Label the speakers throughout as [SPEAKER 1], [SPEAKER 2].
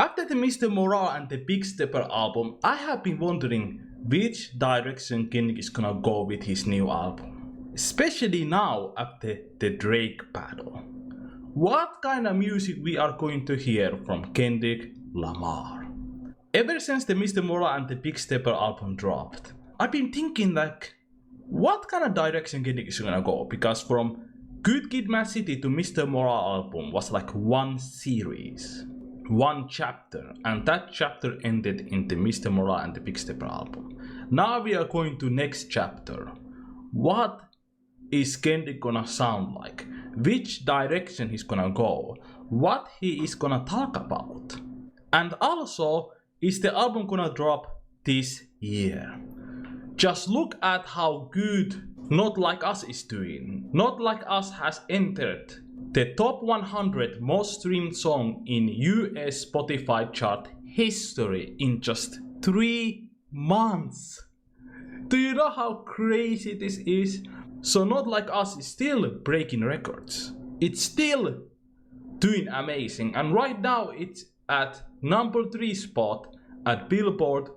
[SPEAKER 1] After the Mr. Morale and the Big Stepper album, I have been wondering which direction Kendrick is gonna go with his new album. Especially now after the Drake battle. What kind of music we are going to hear from Kendrick Lamar? Ever since the Mr. Morale and the Big Stepper album dropped, I've been thinking like, what kind of direction Kendrick is gonna go? Because from Good Kid, Mad City to Mr. Morale album was like one series, one chapter, and that chapter ended in the Mr. Morale and the Big Stepper album. Now we are going to next chapter. What is Kendrick gonna sound like? Which direction he's gonna go? What he is gonna talk about? And also, is the album gonna drop this year? Just look at how good Not Like Us is doing. Not Like Us has entered the top 100 most streamed song in US Spotify chart history in just 3 months. Do you know how crazy this is? So Not Like Us is still breaking records. It's still doing amazing, and right now it's at number 3 spot at Billboard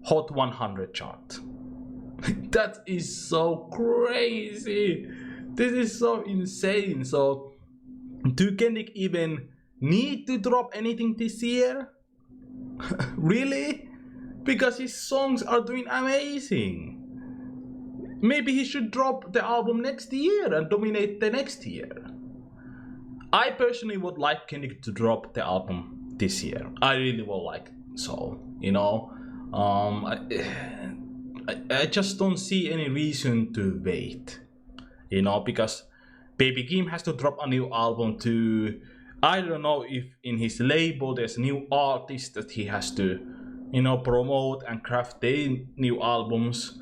[SPEAKER 1] Hot 100 chart. That is so crazy. This is so insane. So do Kendrick even need to drop anything this year? Really? Because his songs are doing amazing. Maybe he should drop the album next year and dominate the next year. I personally would like Kendrick to drop the album this year. I really would like so, you know. I just don't see any reason to wait, you know, because Baby Kim has to drop a new album too. I don't know if in his label there's new artists that he has to, you know, promote and craft their new albums.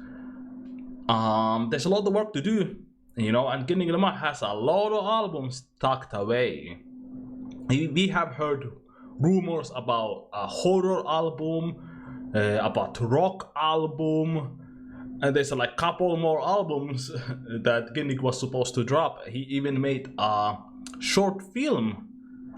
[SPEAKER 1] There's a lot of work to do, you know, and Kendrick Lamar has a lot of albums tucked away. We have heard rumors about a horror album, about rock album, and there's like couple more albums that Kendrick was supposed to drop. He even made a short film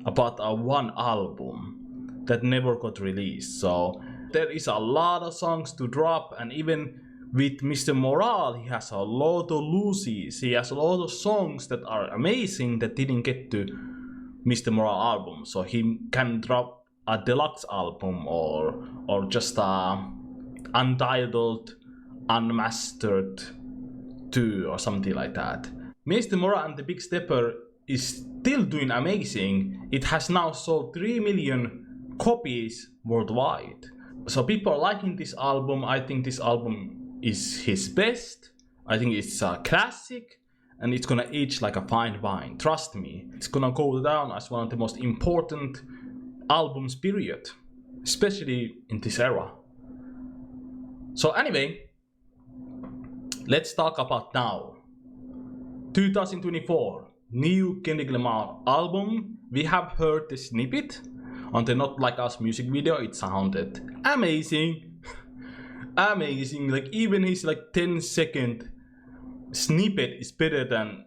[SPEAKER 1] about one album that never got released. So there is a lot of songs to drop, and even with Mr. Morale, he has a lot of loses. He has a lot of songs that are amazing that didn't get to Mr. Morale album. So he can drop a deluxe album or just a untitled, unmastered 2 or something like that. Mr. Morale and the Big Stepper is still doing amazing. It has now sold 3 million copies worldwide. So people are liking this album. I think this album is his best. I think it's a classic, and it's gonna age like a fine wine. Trust me, it's gonna go down as one of the most important albums period, especially in this era. So anyway, let's talk about now. 2024, new Kendrick Lamar album. We have heard the snippet on the Not Like Us music video. It sounded amazing. Amazing. Like even his like 10-second snippet is better than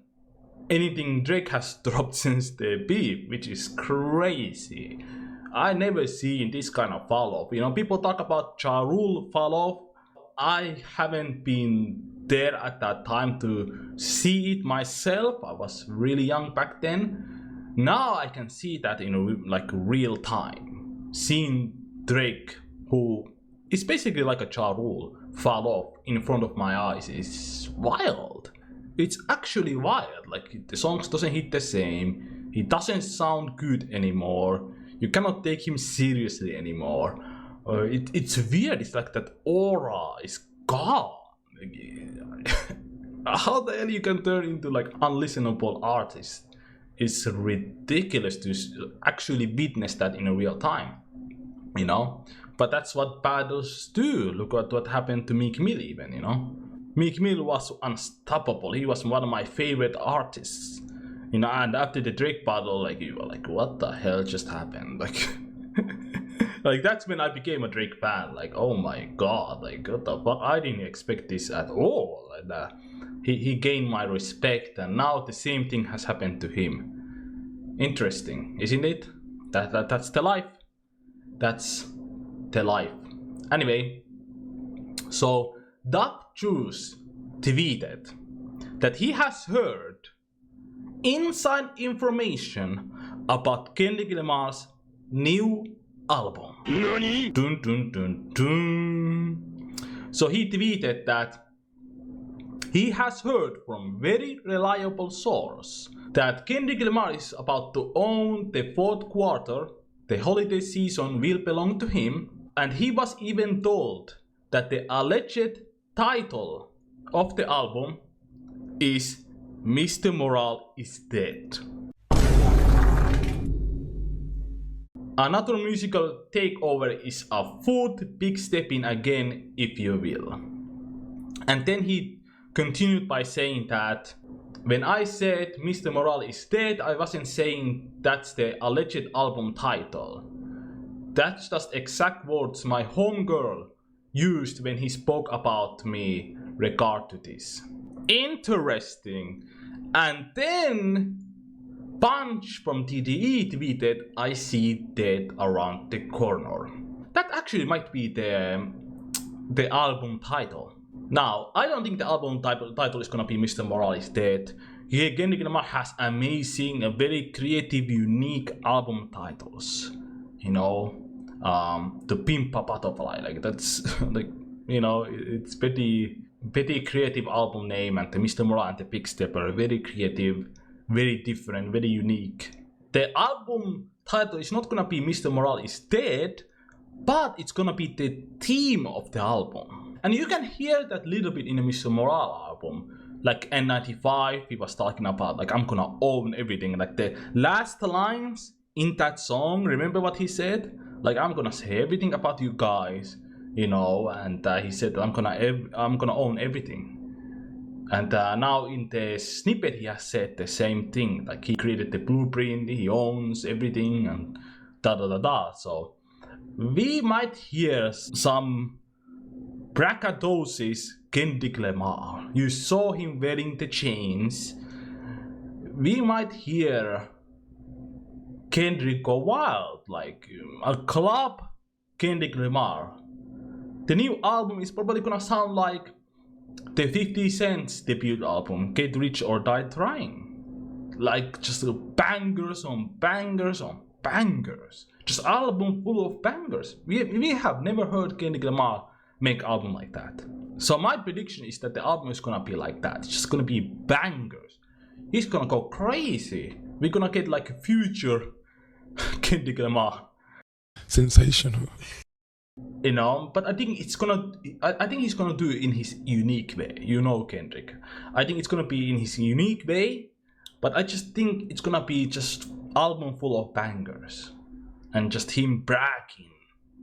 [SPEAKER 1] anything Drake has dropped since the beef, which is crazy. I never seen this kind of fall off. You know, people talk about Ja Rule fall off. I haven't been there at that time to see it myself. I was really young back then. Now I can see that in like real time. Seeing Drake, who is basically like a Ja Rule, fall off in front of my eyes is wild. It's actually wild. Like the songs doesn't hit the same. He doesn't sound good anymore. You cannot take him seriously anymore. It's weird. It's like that aura is gone. How the hell you can turn into like unlistenable artist? It's ridiculous to actually witness that in a real time, you know. But that's what battles do. Look at what happened to Meek Mill even, you know. Meek Mill was unstoppable. He was one of my favorite artists, you know. And after the Drake battle, like you were like, what the hell just happened? Like, like that's when I became a Drake fan. Like, oh my god, like what the fuck? I didn't expect this at all. Like, he gained my respect, and now the same thing has happened to him. Interesting, isn't it? That's the life. That's the life. Anyway, so Doug Juice tweeted that he has heard inside information about Kendrick Lamar's new album. Nani? Dun dun dun dun. So he tweeted that he has heard from very reliable source that Kendrick Lamar is about to own the fourth quarter. The holiday season will belong to him, and he was even told that the alleged title of the album is Mr. Morale is Dead. Another musical takeover is a fourth big step in again, if you will. And then he continued by saying that when I said Mr. Morale is dead, I wasn't saying that's the alleged album title. That's just exact words my homegirl used when he spoke about me regard to this. Interesting. And then Punch from TDE tweeted, I see dead around the corner. That actually might be the album title. Now, I don't think the album title is gonna be Mr. Morale is Dead. Yeah, Kendrick Lamar has amazing, very creative, unique album titles. You know, the Pimp a Butterfly, like that's like, you know, it's pretty creative album name, and the Mr. Morale and the Big Stepper, very creative, very different, very unique. The album title is not gonna be Mr. Morale is Dead, but it's gonna be the theme of the album. And you can hear that little bit in the Mr. Morale album. Like N95, he was talking about like, I'm gonna own everything. Like the last lines in that song, remember what he said? Like, I'm gonna say everything about you guys, you know, and he said I'm gonna own everything. And now in the snippet he has said the same thing. Like, he created the blueprint, he owns everything, and da da da da. So we might hear some braggadocious Kendrick Lamar. You saw him wearing the chains. We might hear Kendrick go wild, like a club Kendrick Lamar. The new album is probably gonna sound like the 50 Cent's debut album, Get Rich or Die Trying. Like just bangers on bangers on bangers. Just album full of bangers. We have never heard Kendrick Lamar make album like that. So my prediction is that the album is gonna be like that. It's just gonna be bangers. He's gonna go crazy. We're gonna get like a future Kendrick Lamar.
[SPEAKER 2] Sensational.
[SPEAKER 1] You know, but I think he's gonna do it in his unique way. You know, Kendrick. I think it's gonna be in his unique way, but I just think it's gonna be just album full of bangers. And just him bragging,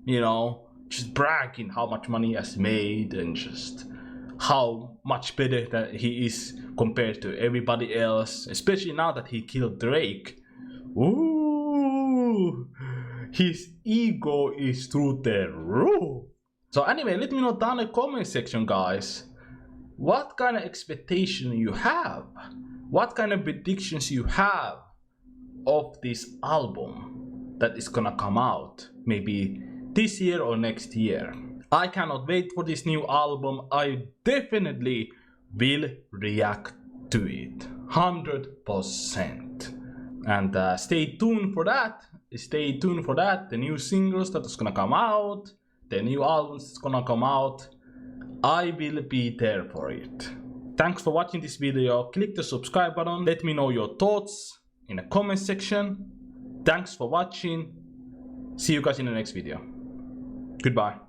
[SPEAKER 1] you know, just bragging how much money he has made and just how much better that he is compared to everybody else, especially now that he killed Drake. Ooh, his ego is through the roof. So anyway, let me know down in the comment section, guys, what kind of expectation you have, what kind of predictions you have of this album that is gonna come out maybe this year or next year. I cannot wait for this new album. I definitely will react to it 100%. And stay tuned for that. Stay tuned for that. The new singles that is gonna come out, the new albums that's gonna come out. I will be there for it. Thanks for watching this video. Click the subscribe button. Let me know your thoughts in the comment section. Thanks for watching. See you guys in the next video. Goodbye.